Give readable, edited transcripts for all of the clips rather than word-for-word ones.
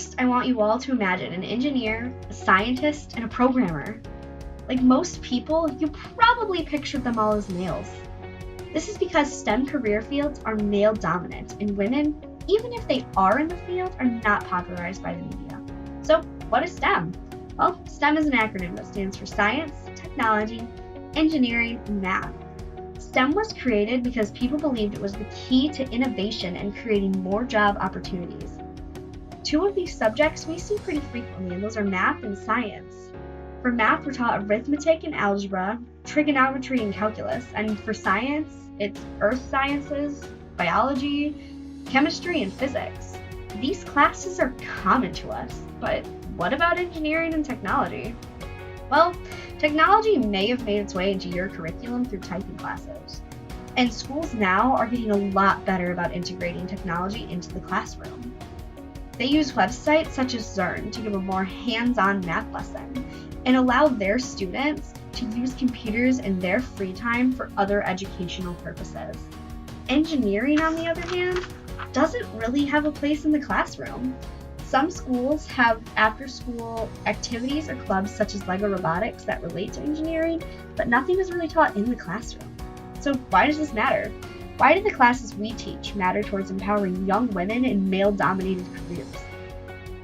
First, I want you all to imagine an engineer, a scientist, and a programmer. Like most people, you probably pictured them all as males. This is because STEM career fields are male dominant, and women, even if they are in the field, are not popularized by the media. So, what is STEM? Well, STEM is an acronym that stands for science, technology, engineering, and math. STEM was created because people believed it was the key to innovation and creating more job opportunities. Two of these subjects we see pretty frequently, and those are math and science. For math, we're taught arithmetic and algebra, trigonometry and calculus, and for science, it's earth sciences, biology, chemistry, and physics. These classes are common to us, but what about engineering and technology? Well, technology may have made its way into your curriculum through typing classes, and schools now are getting a lot better about integrating technology into the classroom. They use websites such as Zearn to give a more hands-on math lesson and allow their students to use computers in their free time for other educational purposes. Engineering, on the other hand, doesn't really have a place in the classroom. Some schools have after-school activities or clubs such as LEGO Robotics that relate to engineering, but nothing is really taught in the classroom. So why does this matter? Why do the classes we teach matter towards empowering young women in male-dominated careers?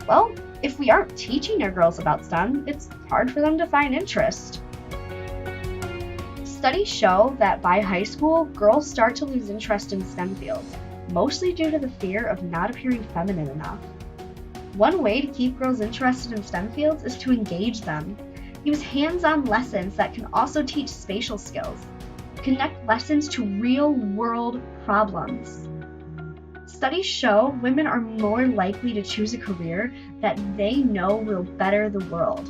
Well, if we aren't teaching our girls about STEM, it's hard for them to find interest. Studies show that by high school, girls start to lose interest in STEM fields, mostly due to the fear of not appearing feminine enough. One way to keep girls interested in STEM fields is to engage them. Use hands-on lessons that can also teach spatial skills. Connect lessons to real-world problems. Studies show women are more likely to choose a career that they know will better the world.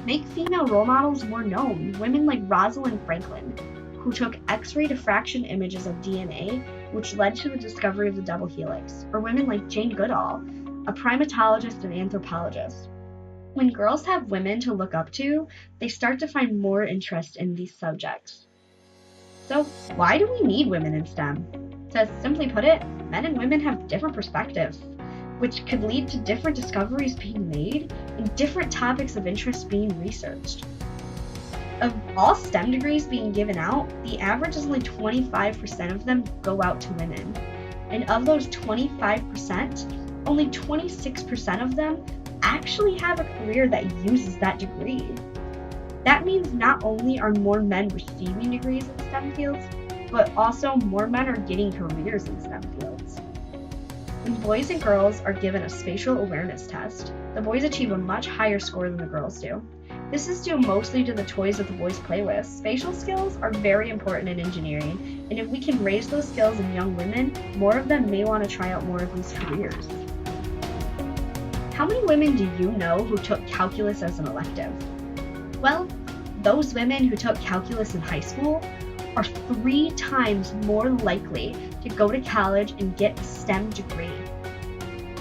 Make female role models more known. Women like Rosalind Franklin, who took X-ray diffraction images of DNA, which led to the discovery of the double helix, or women like Jane Goodall, a primatologist and anthropologist. When girls have women to look up to, they start to find more interest in these subjects. So, why do we need women in STEM? To simply put it, men and women have different perspectives, which could lead to different discoveries being made and different topics of interest being researched. Of all STEM degrees being given out, the average is only 25% of them go out to women. And of those 25%, only 26% of them actually have a career that uses that degree. That means not only are more men receiving degrees in STEM fields, but also more men are getting careers in STEM fields. When boys and girls are given a spatial awareness test, the boys achieve a much higher score than the girls do. This is due mostly to the toys that the boys play with. Spatial skills are very important in engineering, and if we can raise those skills in young women, more of them may want to try out more of these careers. How many women do you know who took calculus as an elective? Well, those women who took calculus in high school are 3 times more likely to go to college and get a STEM degree.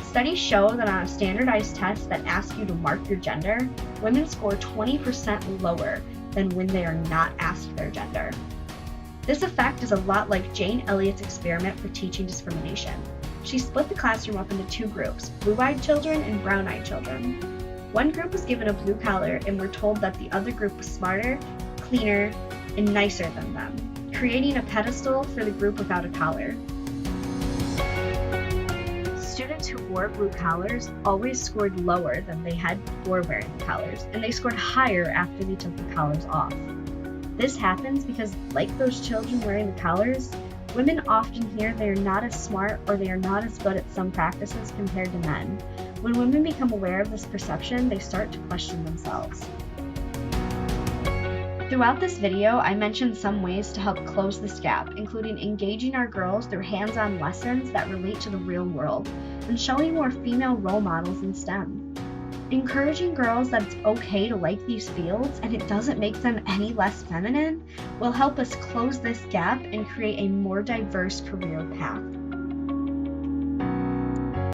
Studies show that on a standardized test that asks you to mark your gender, women score 20% lower than when they are not asked their gender. This effect is a lot like Jane Elliott's experiment for teaching discrimination. She split the classroom up into 2 groups, blue-eyed children and brown-eyed children. One group was given a blue collar and were told that the other group was smarter, cleaner, and nicer than them, creating a pedestal for the group without a collar. Students who wore blue collars always scored lower than they had before wearing the collars, and they scored higher after they took the collars off. This happens because, like those children wearing the collars, women often hear they are not as smart or they are not as good at some practices compared to men. When women become aware of this perception, they start to question themselves. Throughout this video, I mentioned some ways to help close this gap, including engaging our girls through hands-on lessons that relate to the real world, and showing more female role models in STEM. Encouraging girls that it's okay to like these fields and it doesn't make them any less feminine will help us close this gap and create a more diverse career path.